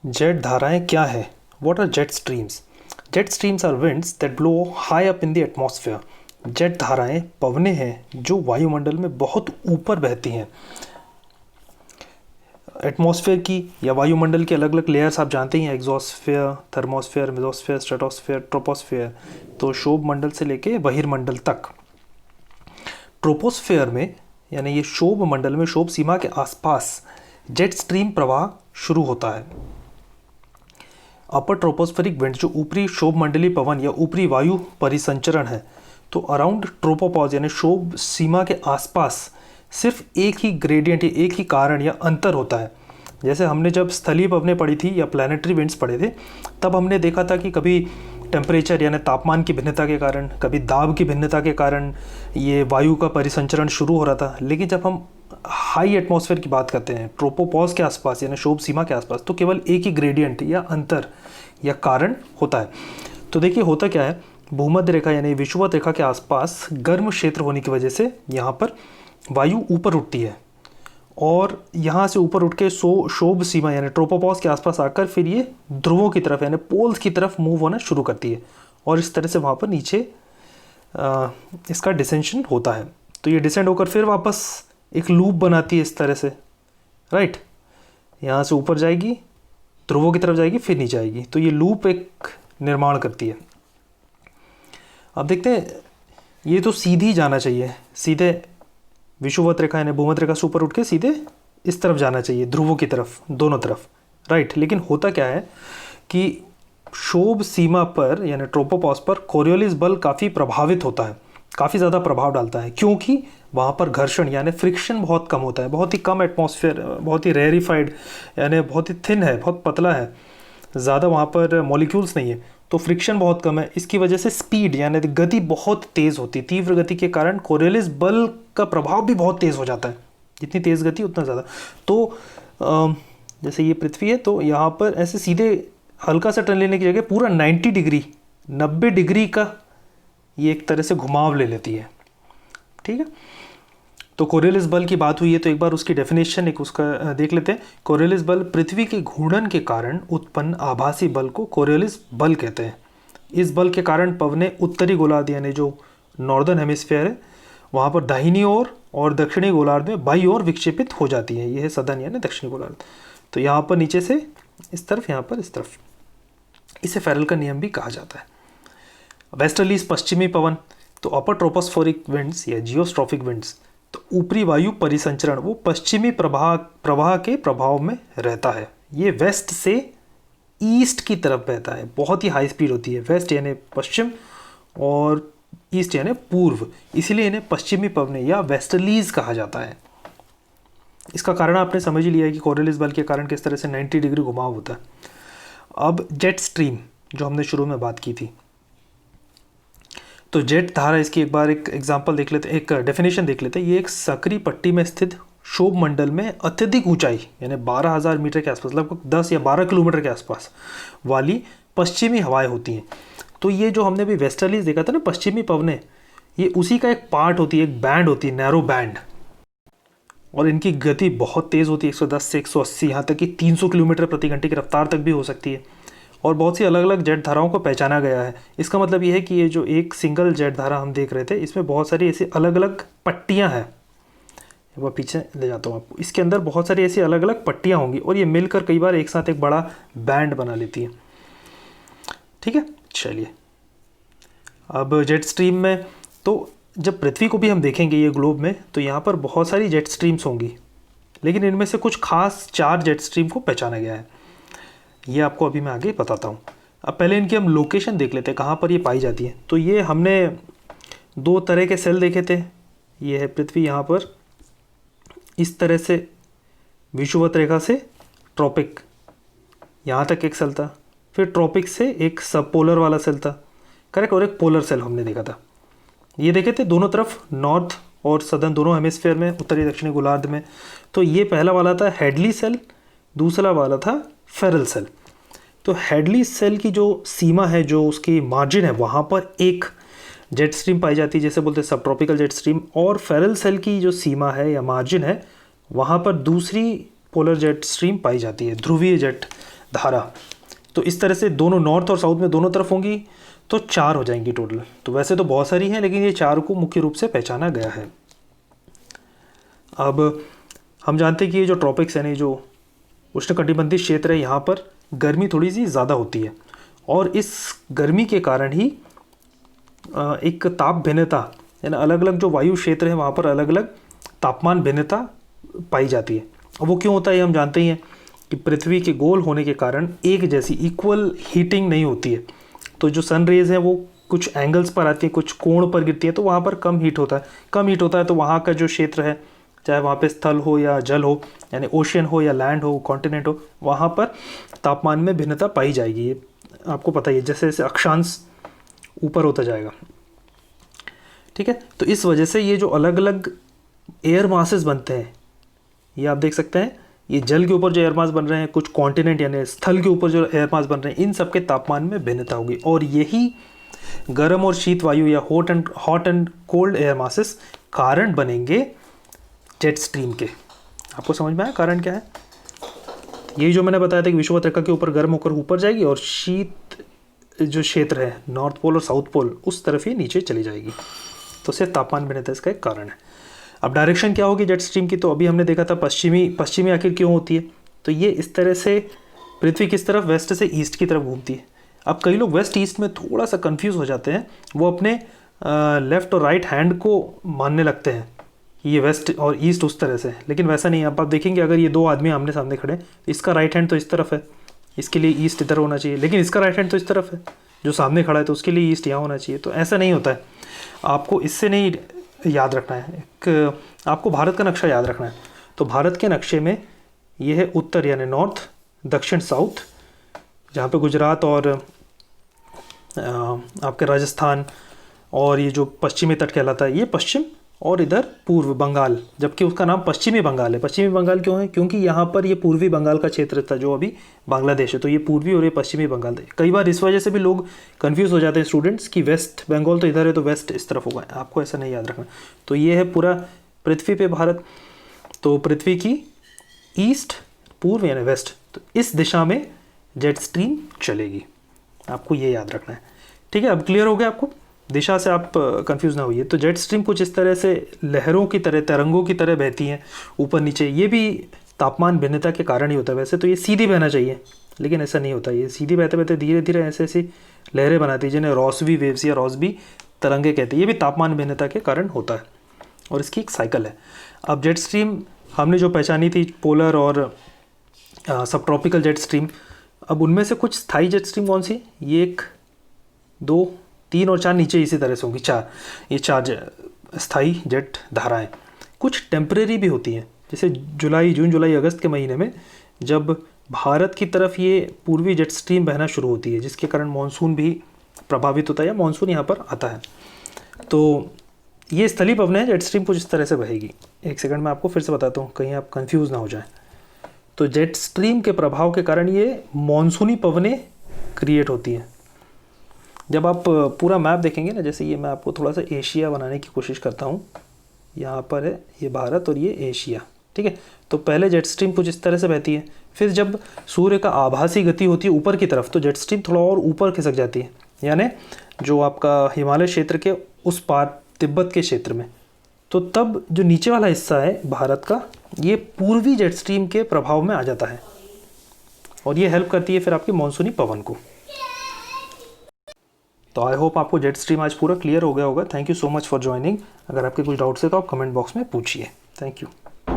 Jet धाराएं क्या है? What are jet streams? Jet streams are winds that blow high up in the atmosphere. Jet धाराएं पवनें हैं जो वायुमंडल में बहुत ऊपर बहती हैं। एटमॉस्फेयर की या वायुमंडल के अलग अलग लेयर्स आप जानते ही हैं, exosphere, thermosphere, mesosphere, stratosphere, troposphere. तो शोभ मंडल से लेके बहिर्मंडल तक। ट्रोपोस्फेयर में यानी ये शोभ मंडल में, शोभ सीमा के आसपास जेट स्ट्रीम प्रवाह शुरू होता है। अपर ट्रोपोस्फेरिक विंड जो ऊपरी शोभ मंडलीय पवन या ऊपरी वायु परिसंचरण है, तो अराउंड ट्रोपोपॉज यानी शोभ सीमा के आसपास सिर्फ एक ही ग्रेडियंट या एक ही कारण या अंतर होता है। जैसे हमने जब स्थलीय पवनें पढ़ी थी या प्लानिटरी विंड्स पढ़े थे, तब हमने देखा था कि कभी टेम्परेचर यानी तापमान की भिन्नता के कारण, कभी दाब की भिन्नता के कारण ये वायु का परिसंचरण शुरू हो रहा था। लेकिन जब हम हाई एटमॉस्फेयर की बात करते हैं, ट्रोपोपॉज के आसपास यानी शोभ सीमा के आसपास, तो केवल एक ही ग्रेडियंट या अंतर या कारण होता है। तो देखिए होता क्या है, भूमध्य रेखा यानी विषुवत रेखा के आसपास गर्म क्षेत्र होने की वजह से यहाँ पर वायु ऊपर उठती है और यहाँ से ऊपर उठ के शोभ सीमा यानी ट्रोपोपॉज के आसपास आकर फिर ये ध्रुवों की तरफ यानी पोल्स की तरफ मूव होना शुरू करती है और इस तरह से वहाँ पर नीचे इसका डिसेंशन होता है। तो ये डिसेंड होकर फिर वापस एक लूप बनाती है इस तरह से, राइट। यहाँ से ऊपर जाएगी, ध्रुवों की तरफ जाएगी, फिर नीचे आएगी। तो ये लूप एक निर्माण करती है। अब देखते हैं, ये तो सीधी जाना चाहिए, सीधे विषुवत रेखा यानी भूमध्य रेखा से ऊपर उठ के सीधे इस तरफ जाना चाहिए, ध्रुवों की तरफ, दोनों तरफ, राइट। लेकिन होता क्या है कि शोभ सीमा पर यानी ट्रोपोपॉज पर कोरियोलिस बल काफ़ी प्रभावित होता है, काफ़ी ज़्यादा प्रभाव डालता है, क्योंकि वहाँ पर घर्षण यानी फ्रिक्शन बहुत कम होता है। बहुत ही कम एटमॉस्फेयर, बहुत ही रेयरिफाइड यानी बहुत ही थिन है, बहुत पतला है, ज़्यादा वहाँ पर मॉलिक्यूल्स नहीं है, तो फ्रिक्शन बहुत कम है। इसकी वजह से स्पीड यानी गति बहुत तेज़ होती है। तीव्र गति के कारण कोरियोलिस बल का प्रभाव भी बहुत तेज़ हो जाता है। जितनी तेज़ गति उतना ज़्यादा। तो जैसे ये पृथ्वी है, तो यहाँ पर ऐसे सीधे हल्का सा टर्न लेने की जगह पूरा 90 डिग्री, 90 डिग्री का ये एक तरह से घुमाव ले लेती है, ठीक है। तो कोरियोलिस बल की बात हुई है, तो एक बार उसकी डेफिनेशन एक उसका देख लेते हैं। कोरियोलिस बल पृथ्वी के घूर्णन के कारण उत्पन्न आभासी बल को कोरियोलिस बल कहते हैं। इस बल के कारण पवनें उत्तरी गोलार्ध यानी जो नॉर्दर्न हेमिस्फीयर है वहाँ पर दाहिनी ओर और दक्षिणी गोलार्ध में बाई ओर विक्षेपित हो जाती है। यह है सदन यानी दक्षिणी गोलार्ध। तो यहाँ पर नीचे से इस तरफ, यहाँ पर इस तरफ, इसे फेरल का नियम भी कहा जाता है। वेस्टर्लीज पश्चिमी पवन, तो अपर ट्रोपोस्फेरिक विंड्स या जियोस्ट्रॉफिक विंड्स, तो ऊपरी वायु परिसंचरण वो पश्चिमी प्रवाह के प्रभाव में रहता है। ये वेस्ट से ईस्ट की तरफ बहता है, बहुत ही हाई स्पीड होती है। वेस्ट यानी पश्चिम और ईस्ट यानी पूर्व, इसीलिए इन्हें पश्चिमी पवनें या वेस्टर्लीज कहा जाता है। इसका कारण आपने समझ ही लिया है कि कोरियोलिस बल के कारण किस तरह से 90 डिग्री घुमाव होता है। अब जेट स्ट्रीम जो हमने शुरू में बात की थी, तो जेट धारा, इसकी एक बार एक एग्जांपल देख लेते, एक डेफिनेशन देख लेते हैं। ये एक सक्रिय पट्टी में स्थित शोभ मंडल में अत्यधिक ऊंचाई यानी 12,000 मीटर के आसपास, लगभग 10 या 12 किलोमीटर के आसपास वाली पश्चिमी हवाएं होती हैं। तो ये जो हमने भी वेस्टर्लीज देखा था ना, पश्चिमी पवनें, ये उसी का एक पार्ट होती है, एक बैंड होती है, नैरो बैंड। और इनकी गति बहुत तेज़ होती है, 110 से 180, यहाँ तक कि 300 किलोमीटर प्रति घंटे की रफ्तार तक भी हो सकती है। और बहुत सी अलग अलग जेट धाराओं को पहचाना गया है। इसका मतलब ये है कि ये जो एक सिंगल जेट धारा हम देख रहे थे, इसमें बहुत सारी ऐसी अलग अलग पट्टियाँ हैं। वह पीछे ले जाता हूँ आपको, इसके अंदर बहुत सारी ऐसी अलग अलग पट्टियाँ होंगी और ये मिलकर कई बार एक साथ एक बड़ा बैंड बना लेती है, ठीक है। चलिए, अब जेट स्ट्रीम में, तो जब पृथ्वी को भी हम देखेंगे ये ग्लोब में, तो यहाँ पर बहुत सारी जेट स्ट्रीम्स होंगी, लेकिन इनमें से कुछ खास 4 जेट स्ट्रीम को पहचाना गया है। ये आपको अभी मैं आगे बताता हूँ। अब पहले इनकी हम लोकेशन देख लेते हैं, कहाँ पर ये पाई जाती है। तो ये हमने 2 तरह के सेल देखे थे। ये है पृथ्वी, यहाँ पर इस तरह से विषुवत रेखा से ट्रॉपिक यहाँ तक एक सेल था, फिर ट्रॉपिक से एक सब पोलर वाला सेल था, करेक्ट, और एक पोलर सेल हमने देखा था। ये देखे थे दोनों तरफ, नॉर्थ और सदर्न दोनों हेमिस्फीयर में, उत्तरी दक्षिणी गोलार्ध में। तो ये पहला वाला था हेडली सेल, दूसरा वाला था फेरल सेल। तो हेडली सेल की जो सीमा है, जो उसकी मार्जिन है, वहाँ पर एक जेट स्ट्रीम पाई जाती है, जैसे बोलते हैं सब ट्रॉपिकल जेट स्ट्रीम। और फेरल सेल की जो सीमा है या मार्जिन है, वहाँ पर दूसरी पोलर जेट स्ट्रीम पाई जाती है, ध्रुवीय जेट धारा। तो इस तरह से दोनों नॉर्थ और साउथ में दोनों तरफ होंगी तो 4 हो जाएंगी टोटल। तो वैसे तो बहुत सारी हैं, लेकिन ये 4 को मुख्य रूप से पहचाना गया है। अब हम जानते हैं कि ये जो ट्रॉपिक्स है, जो उष्णकटिबंधीय क्षेत्र है, यहाँ पर गर्मी थोड़ी सी ज़्यादा होती है, और इस गर्मी के कारण ही एक ताप भिन्नता, यानी अलग अलग जो वायु क्षेत्र है वहाँ पर अलग अलग तापमान भिन्नता पाई जाती है। अब वो क्यों होता है हम जानते ही हैं कि पृथ्वी के गोल होने के कारण एक जैसी इक्वल हीटिंग नहीं होती है। तो जो सन रेज़ हैं वो कुछ एंगल्स पर आती है, कुछ कोण पर गिरती है, तो वहाँ पर कम हीट होता है। तो वहाँ का जो क्षेत्र है, चाहे वहाँ पे स्थल हो या जल हो, यानी ओशियन हो या लैंड हो, कॉन्टिनेंट हो, वहाँ पर तापमान में भिन्नता पाई जाएगी। ये आपको पता ही है, जैसे जैसे अक्षांश ऊपर होता जाएगा, ठीक है। तो इस वजह से ये जो अलग अलग एयर मासेस बनते हैं, ये आप देख सकते हैं, ये जल के ऊपर जो एयर मास बन रहे हैं, कुछ कॉन्टिनेंट यानी स्थल के ऊपर जो एयर मास बन रहे हैं, इन सब के तापमान में भिन्नता होगी, और यही गर्म और शीत वायु या hot and cold air masses कारण बनेंगे जेट स्ट्रीम के। आपको समझ में आया कारण क्या है? यही जो मैंने बताया था कि विषुवत के ऊपर गर्म होकर ऊपर जाएगी, और शीत जो क्षेत्र है नॉर्थ पोल और साउथ पोल उस तरफ ही नीचे चली जाएगी, तो उससे तापमान भिन्नता इसका एक कारण है। अब डायरेक्शन क्या होगी जेट स्ट्रीम की? तो अभी हमने देखा था पश्चिमी आखिर क्यों होती है, तो ये इस तरह से पृथ्वी किस तरफ, वेस्ट से ईस्ट की तरफ घूमती है। अब कई लोग वेस्ट ईस्ट में थोड़ा सा कंफ्यूज हो जाते हैं, वो अपने लेफ़्ट और राइट हैंड को मानने लगते हैं कि ये वेस्ट और ईस्ट उस तरह से, लेकिन वैसा नहीं है। अब आप देखेंगे अगर ये दो आदमी आमने सामने खड़े, तो इसका राइट हैंड तो इस तरफ है, इसके लिए ईस्ट इधर होना चाहिए, लेकिन इसका राइट हैंड तो इस तरफ है, जो सामने खड़ा है, तो उसके लिए ईस्ट यहाँ होना चाहिए। तो ऐसा नहीं होता है, आपको इससे नहीं याद रखना है। आपको भारत का नक्शा याद रखना है। तो भारत के नक्शे में ये है उत्तर यानी नॉर्थ, दक्षिण साउथ, जहाँ पे गुजरात और आपके राजस्थान और ये जो पश्चिमी तट कहलाता है ये पश्चिम, और इधर पूर्व बंगाल, जबकि उसका नाम पश्चिमी बंगाल है। पश्चिमी बंगाल क्यों है? क्योंकि यहाँ पर ये पूर्वी बंगाल का क्षेत्र था जो अभी बांग्लादेश है, तो ये पूर्वी और ये पश्चिमी बंगाल था। कई बार इस वजह से भी लोग कंफ्यूज हो जाते हैं स्टूडेंट्स कि वेस्ट बंगाल तो इधर है तो वेस्ट इस तरफ होगा, आपको ऐसा नहीं याद रखना। तो ये है पूरा पृथ्वी पे भारत, तो पृथ्वी की ईस्ट पूर्व यानी वेस्ट, तो इस दिशा में जेट स्ट्रीम चलेगी, आपको ये याद रखना है, ठीक है। अब क्लियर हो गया आपको? दिशा से आप कंफ्यूज ना होइए। तो जेट स्ट्रीम कुछ इस तरह से लहरों की तरह, तरंगों की तरह बहती हैं ऊपर नीचे। ये भी तापमान भिन्नता के कारण ही होता है। वैसे तो ये सीधी बहना चाहिए, लेकिन ऐसा नहीं होता। ये सीधी बहते बहते धीरे धीरे ऐसे ऐसी लहरें बनाती है, जिन्हें रॉसबी वेव्स या रॉसबी तरंगे कहते हैं। ये भी तापमान भिन्नता के कारण होता है, और इसकी एक साइकिल है। अब जेट स्ट्रीम हमने जो पहचानी थी, पोलर और सब ट्रॉपिकल जेट स्ट्रीम, अब उनमें से कुछ स्थायी जेट स्ट्रीम कौन सी? ये 1 2 3 और 4 नीचे इसी तरह से होंगी, 4, ये 4 स्थायी जेट धाराएं। कुछ टेम्परेरी भी होती हैं, जैसे जून जुलाई अगस्त के महीने में जब भारत की तरफ ये पूर्वी जेट स्ट्रीम बहना शुरू होती है, जिसके कारण मानसून भी प्रभावित होता है या मानसून यहाँ पर आता है। तो ये स्थलीय पवनें, जेट स्ट्रीम कुछ इस तरह से बहेगी। एक सेकंड में आपको फिर से बताता हूँ, कहीं आप कंफ्यूज ना हो जाएं। तो जेट स्ट्रीम के प्रभाव के कारण ये मानसूनी पवनें क्रिएट होती हैं। जब आप पूरा मैप देखेंगे ना, जैसे ये मैं आपको थोड़ा सा एशिया बनाने की कोशिश करता हूँ, यहाँ पर है ये भारत और ये एशिया, ठीक है। तो पहले जेट स्ट्रीम कुछ इस तरह से बहती है, फिर जब सूर्य का आभासी गति होती है ऊपर की तरफ, तो जेट स्ट्रीम थोड़ा और ऊपर खिसक जाती है, यानी जो आपका हिमालय क्षेत्र के उस पार तिब्बत के क्षेत्र में। तो तब जो नीचे वाला हिस्सा है भारत का, ये पूर्वी जेट स्ट्रीम के प्रभाव में आ जाता है, और ये हेल्प करती है फिर आपकी मानसूनी पवन को। तो आई होप आपको जेट स्ट्रीम आज पूरा क्लियर हो गया होगा। Thank you so much for joining. अगर आपके कुछ डाउट्स है तो आप कमेंट बॉक्स में पूछिए। Thank you.